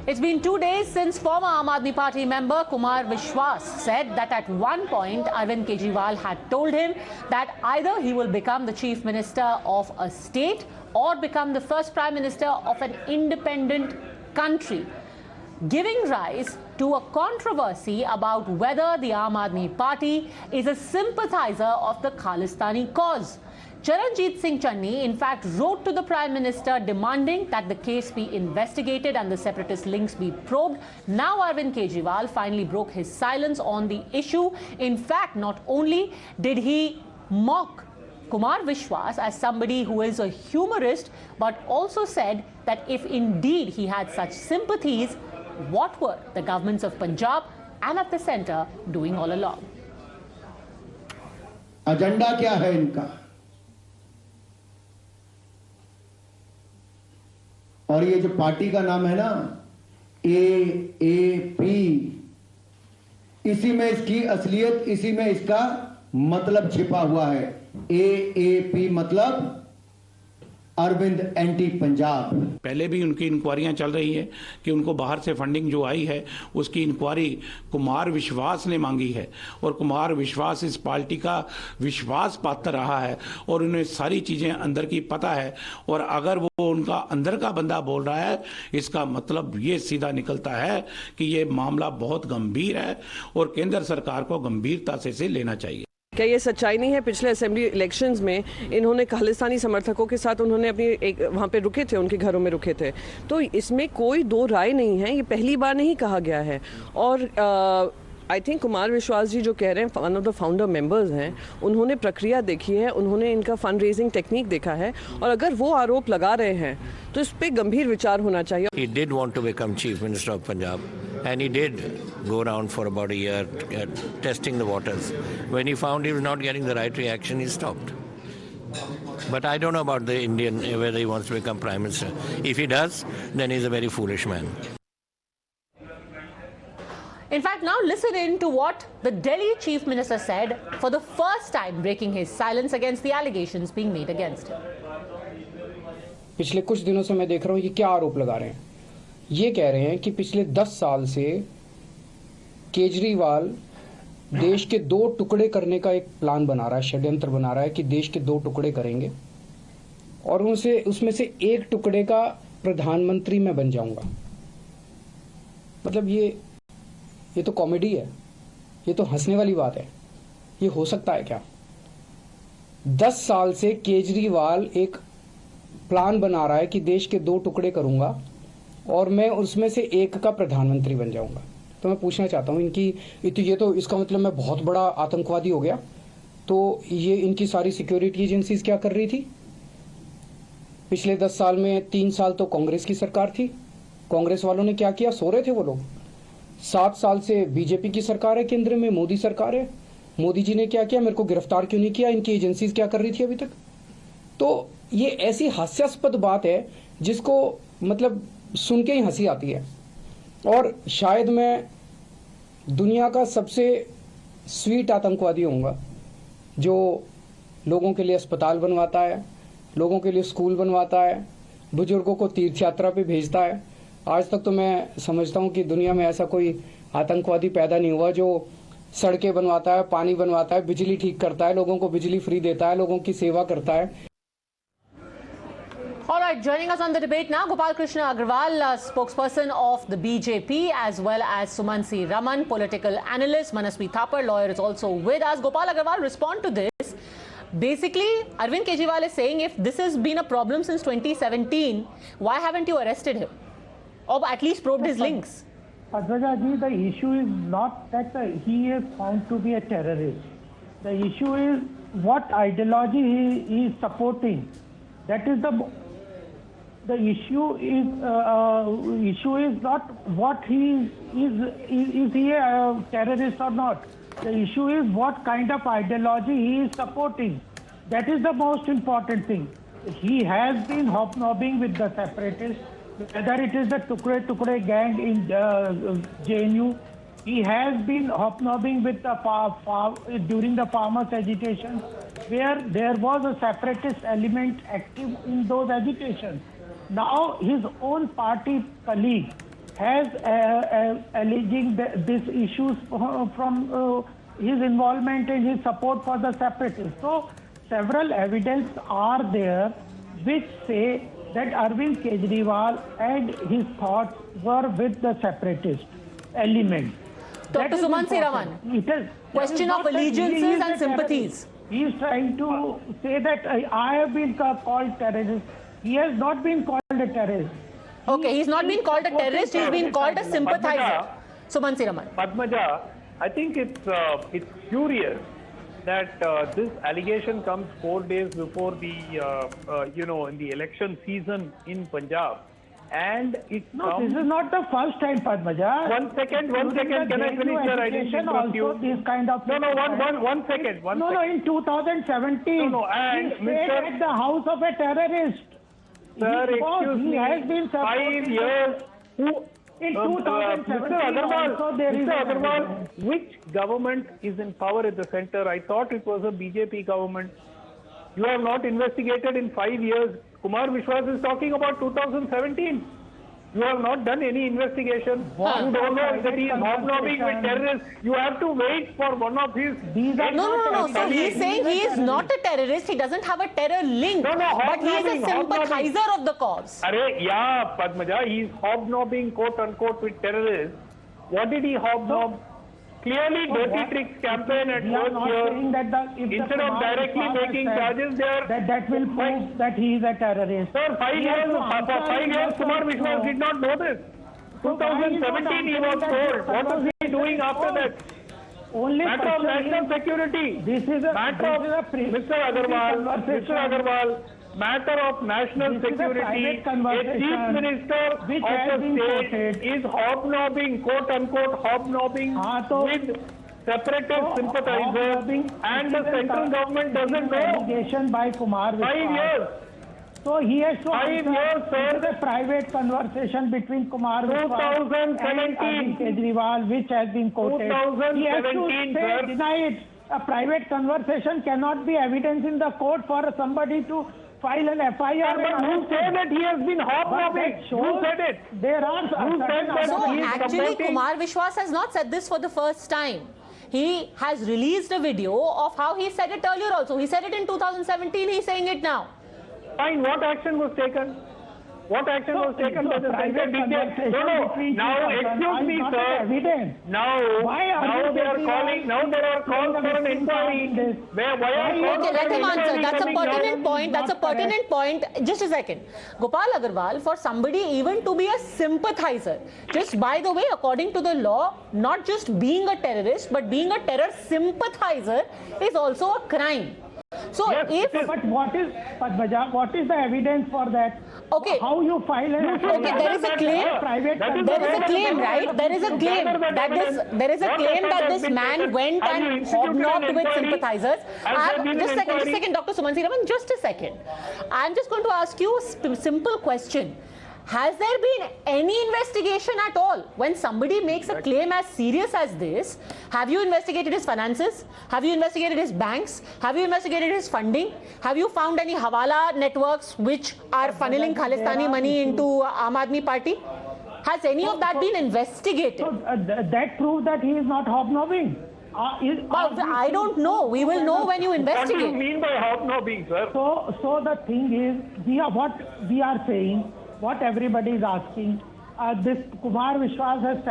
It's been 2 days since former Aam Aadmi Party member Kumar Vishwas said that at one point Arvind Kejriwal had told him that either he will become the chief minister of a state or become the first prime minister of an independent country, giving rise to a controversy about whether the Aam Aadmi Party is a sympathizer of the Khalistani cause. Charanjit Singh Channi, in fact, wrote to the Prime Minister demanding that the case be investigated and the separatist links be probed. Now Arvind Kejriwal finally broke his silence on the issue. In fact, not only did he mock Kumar Vishwas as somebody who is a humorist, but also said that if indeed he had such sympathies, what were the governments of Punjab and at the centre doing all along? Agenda क्या है इनका? और ये जो party का नाम है ना, AAP, इसी में इसकी असलियत, इसी में इसका मतलब छिपा हुआ है। AAP मतलब अरविंद एंटी पंजाब। पहले भी उनकी इंक्वायरियां चल रही है कि उनको बाहर से फंडिंग जो आई है उसकी इंक्वायरी कुमार विश्वास ने मांगी है और कुमार विश्वास इस पार्टी का विश्वास पात्र रहा है और उन्हें सारी चीजें अंदर की पता है। और अगर वो उनका अंदर का बंदा बोल रहा है, इसका मतलब ये सीधा निकलता है कि ये मामला बहुत गंभीर है और केंद्र सरकार को गंभीरता से इसे लेना चाहिए। क्या ये सच्चाई नहीं है? पिछले असेंबली इलेक्शंस में इन्होंने खालिस्तानी समर्थकों के साथ उन्होंने अपनी एक वहाँ पे रुके थे, उनके घरों में रुके थे, तो इसमें कोई दो राय नहीं है, ये पहली बार नहीं कहा गया है। और आई थिंक कुमार विश्वास जी जो कह रहे हैं one of the founder members हैं, उन्होंने प्रक्रिया देखी है, उन्होंने इनका फंड रेजिंग टेक्निक देखा है और अगर वो आरोप लगा रहे हैं तो इस पर गंभीर विचार होना चाहिए। He did want to become chief minister of Punjab and he did go around for about a year testing the waters. When he found he was not getting the right reaction, he stopped. But I don't know about the Indian, whether he wants to become prime minister. If he does, then he's a very foolish man. In fact, now listen in to what the Delhi Chief Minister said for the first time, breaking his silence against the allegations being made against him. पिछले कुछ दिनों से मैं देख रहा हूँ ये क्या आरोप लगा रहे हैं। ये कह रहे हैं कि पिछले 10 साल से केजरीवाल देश के 2 टुकड़े करने का एक प्लान बना रहा है, षड्यंत्र बना रहा है कि देश के 2 टुकड़े करेंगे और उसमें से एक टुकड़े का प्रधानमंत्री मैं बन जाऊंगा। मतलब ये तो कॉमेडी है, ये तो हंसने वाली बात है। ये हो सकता है क्या? 10 साल से केजरीवाल एक प्लान बना रहा है कि देश के 2 टुकड़े करूंगा और मैं उसमें से एक का प्रधानमंत्री बन जाऊंगा। तो मैं पूछना चाहता हूं ये तो इसका मतलब मैं बहुत बड़ा आतंकवादी हो गया। तो ये इनकी सारी सिक्योरिटी एजेंसीज क्या कर रही थी? पिछले 10 साल में 3 साल तो कांग्रेस की सरकार थी, कांग्रेस वालों ने क्या किया? सो रहे थे वो लोग। 7 साल से बीजेपी की सरकार है, केंद्र में मोदी सरकार है, मोदी जी ने क्या किया? मेरे को गिरफ्तार क्यों नहीं किया? इनकी एजेंसीज क्या कर रही थी अभी तक? तो ये ऐसी हास्यास्पद बात है जिसको मतलब सुन के ही हंसी आती है। और शायद मैं दुनिया का सबसे स्वीट आतंकवादी होऊंगा जो लोगों के लिए अस्पताल बनवाता है, लोगों के लिए स्कूल बनवाता है, बुजुर्गों को तीर्थ यात्रा पे भेजता है। आज तक तो मैं समझता हूं कि दुनिया में ऐसा कोई आतंकवादी पैदा नहीं हुआ जो सड़कें बनवाता है, पानी बनवाता है, बिजली ठीक करता है, लोगों को बिजली फ्री देता है, लोगों की सेवा करता है। All right, joining us on the debate now, Gopal Krishna Agarwal, spokesperson of the BJP, as well as Sumansi Raman, political analyst. Manasvi Thapar, lawyer, is also with us. Gopal Agarwal, respond to this. Basically, Arvind Kejriwal is saying if this has been a problem since 2017, why haven't you arrested him? Or at least probed his links? Adwaja ji, the issue is not that he is found to be a terrorist. The issue is what ideology he is supporting. That is the issue is not what he is he a terrorist or not. The issue is what kind of ideology he is supporting. That is the most important thing. He has been hobnobbing with the separatists, whether it is the Tukre gang in JNU. He has been hobnobbing with the during the farmers' agitation, where there was a separatist element active in those agitations. Now his own party colleague has alleging these issues from his involvement and his support for the separatists. So several evidence are there which say that Arvind Kejriwal and his thoughts were with the separatist element. Dr. Sumant Siraman, question of allegiances and sympathies. He is trying to say that I have been called terrorist. He has not been called a terrorist. Okay, he's not been called a terrorist, he's been called a sympathizer. Sumant Siraman. Padmaja, I think it's curious that this allegation comes 4 days before the in the election season in Punjab, and it comes. This is not the first time, Padmaja. One second. Can I finish, sir? I didn't interrupt you. This kind of one second. In 2017, and he stayed at the house of a terrorist. Sir, excuse me. He has been 5 years. In 2017, Mr. Agarwal, which government is in power at the center? I thought it was a BJP government. You have not investigated in 5 years. Kumar Vishwas is talking about 2017. You have not done any investigation. You don't know that he is hobnobbing with terrorists. You have to wait for one of his... No. So he's saying he is not a terrorist. He doesn't have a terror link. But he is a sympathizer of the cause. Yeah, Padmaja, he is hobnobbing, quote unquote, with terrorists. What did he hobnob? Clearly, dirty tricks campaign at first year. Instead of directly making charges, that will prove that he is a terrorist. Sir, 5 years, Kumar Vishwas did not know this. 2017 he was told. What was he doing after that? Matter of national security. Mr. Agarwal, matter of national security. A chief minister of the state is hobnobbing, quote unquote, hobnobbing with separatist sympathizers, and the central government doesn't know. Allegation by Kumar Vishwas. 5 years. So he has to 5 years, sir. This is a private conversation between Kumar Vishwas and Arvind Kejriwal, which has been quoted. 2017, sir. Deny it. A private conversation cannot be evidence in the court for somebody to file an FIR. But who said that he has been hobnobbing? Who said it? There are. Who said that So he is actually, supporting? Kumar Vishwas has not said this for the first time. He has released a video of how he said it earlier also. He said it in 2017, he's saying it now. Fine, what action was taken? What action was taken by the center? Now, excuse me, sir. Now they are calling. Now there are calls for an inquiry. Okay, let him answer. That's a pertinent point. That's a pertinent point. Just a second. Gopal Agarwal, for somebody even to be a sympathizer, just by the way, according to the law, not just being a terrorist, but being a terror sympathizer is also a crime. So but what is the evidence for that? Okay. How you file an Okay, there is a claim. There is a claim, right? There is a claim that this man went and hobnobbed with sympathizers. Just a second, Dr. Sumant Siraman, just a second. I'm just going to ask you a simple question. Has there been any investigation at all? When somebody makes a claim as serious as this, have you investigated his finances? Have you investigated his banks? Have you investigated his funding? Have you found any Hawala networks which are funneling Khalistani money into Aam Aadmi Party? Has any of that been investigated? So, that proves that he is not hobnobbing. I don't know. We will know when you investigate. What do you mean by hobnobbing, sir? So the thing is, what we are saying, what everybody is asking, this Kumar Vishwas has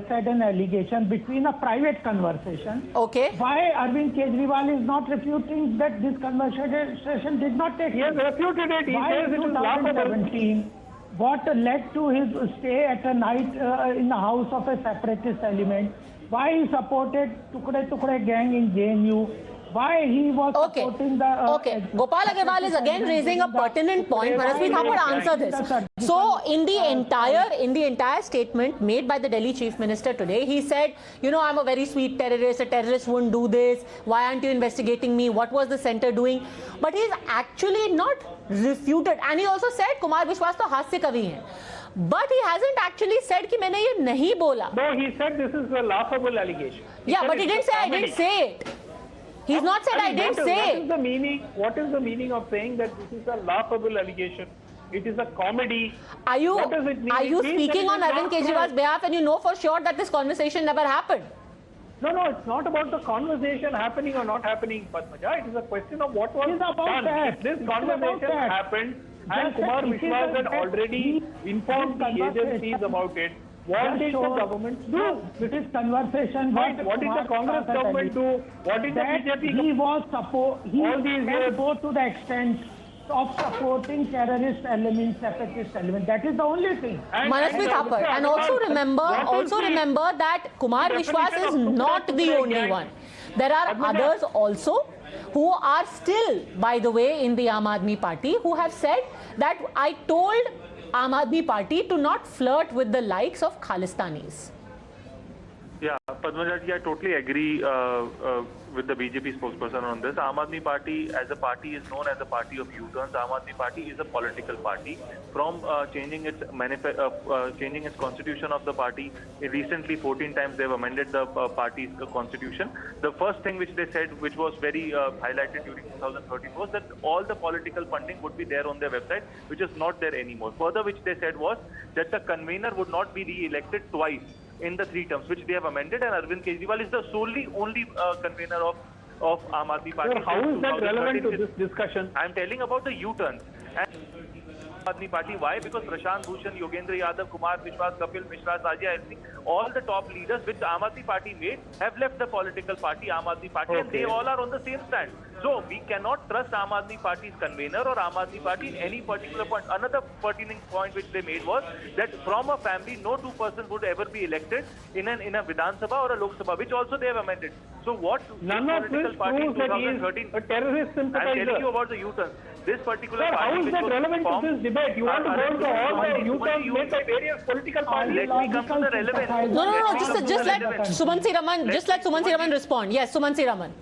said an allegation between a private conversation. Okay. Why Arvind Kejriwal is not refuting that this conversation did not take place? He has refuted it. He says it is laughable. 2017, what led to his stay at a night in the house of a separatist element? Why he supported Tukde gang in JNU? Why he was supporting the... Okay, Gopal Agarwal is again raising a pertinent point. Manasvi Thapar, answer this. So, in the entire statement made by the Delhi Chief Minister today, he said, I'm a very sweet terrorist, a terrorist wouldn't do this, why aren't you investigating me, what was the center doing? But he's actually not refuted. And he also said, Kumar Vishwas to हास्य कवि हैं. But he hasn't actually said कि मैंने ये नहीं बोला. No, he said this is a laughable allegation. Yeah, but he didn't say I didn't say it. He's not said I didn't say it. What is the meaning of saying that this is a laughable allegation? It is a comedy. Are you What does it mean? are you It means speaking that on it is Arvind not true. Kejriwal's behalf, and you know for sure that this conversation never happened? No, it's not about the conversation happening or not happening, Padmaja. It is a question of what was It is about done. that. If this It is about conversation that. happened and Just Kumar that it is Vishwas a had fact. already informed the This conversation- agencies about it, what did the government do? This conversation. What did the Congress government do? What did the That BJP he was he All these can years- go to the extent of supporting terrorist elements, separatist elements. That is the only thing. Manasvi Thapar. And also remember that Kumar Vishwas is not the only one. There are others also who are still, by the way, in the Aam Aadmi Party, who have said that I told Aam Aadmi Party to not flirt with the likes of Khalistanis. Yeah, Padmaja ji, I totally agree with the BJP spokesperson on this. Aam Aadmi Party as a party is known as a party of U-turns. Aam Aadmi Party is a political party. From changing its constitution of the party, recently 14 times they've amended the party's constitution. The first thing which they said, which was very highlighted during 2013, was that all the political funding would be there on their website, which is not there anymore. Further, which they said was that the convener would not be re-elected twice in the 3 terms, which they have amended, and Arvind Kejriwal is the only convener of Aam Aadmi Party. So how is that relevant to this discussion? I am telling about the U-turns. And Aam Aadmi Party, why? Because Prashant Bhushan, Yogendra Yadav, Kumar Vishwas, Kapil Mishra, Sajia Elsi, all the top leaders which Aam Aadmi Party made have left the political party, Aam Aadmi Party, and they all are on the same stand. So we cannot trust Aam Aadmi Party's convener or Aam Aadmi Party in any particular point. Another pertinent point which they made was that from a family, no 2 persons would ever be elected in a Vidhan Sabha or a Lok Sabha, which also they have amended. So what None of political this party in proves that he is 2013? a terrorist I'm telling you sympathizer. about the U-turn. This particular Sir, party how is which that was relevant to formed- this debate? You want to go into all the U-turns made by various political parties? Let me come to the relevance. No. Let me come to Just the let relevance. Sumansi Raman respond. Yes, Sumansi Raman.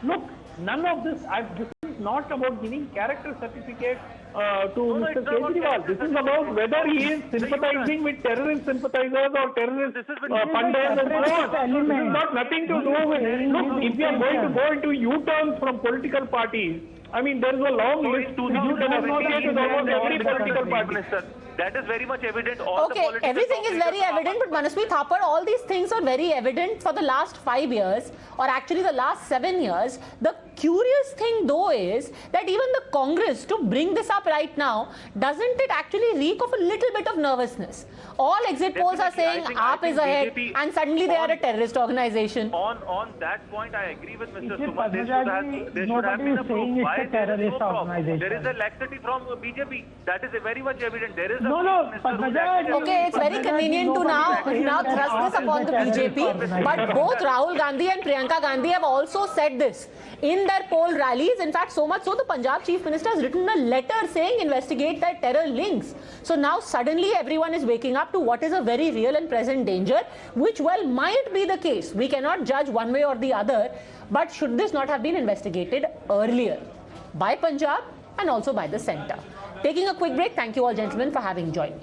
Look, none of this, this is not about giving character certificate to No, Mr. it's not about Kejriwal. This is about whether he is sympathizing with terrorist sympathizers or terrorist This is with pundits and so on. This has got nothing to do with, look, if you are going to go into U-turns from political parties, I mean, there is a long list. You can associate with almost every political party. Minister, that is very much evident. All the Okay, political everything is very operators- evident, but Manasvi Thapar, all these things are very evident for the last 5 years, or actually the last 7 years. The curious thing though is that even the Congress, to bring this up right now, doesn't it actually reek of a little bit of nervousness? All exit polls are saying Definitely, I AAP is think ahead, BJP and suddenly they are a on- terrorist organization. On that point, I agree with Mr. It is Suman. There Padmaja should ji, have been a nobody is proof. saying it's Why a there is terrorist no proof? organization. There is a laxity from BJP. That is very much evident. There is a No, minister who Padmaja is ji- Okay, it's very convenient to now thrust this upon the BJP, but both Rahul Gandhi and Priyanka Gandhi have also said this in their poll rallies. In fact, so much so the Punjab Chief Minister has written a letter saying investigate their terror links. So now suddenly everyone is waking up to what is a very real and present danger, which well might be the case. We cannot judge one way or the other, but should this not have been investigated earlier by Punjab and also by the centre? Taking a quick break. Thank you all gentlemen for having joined me.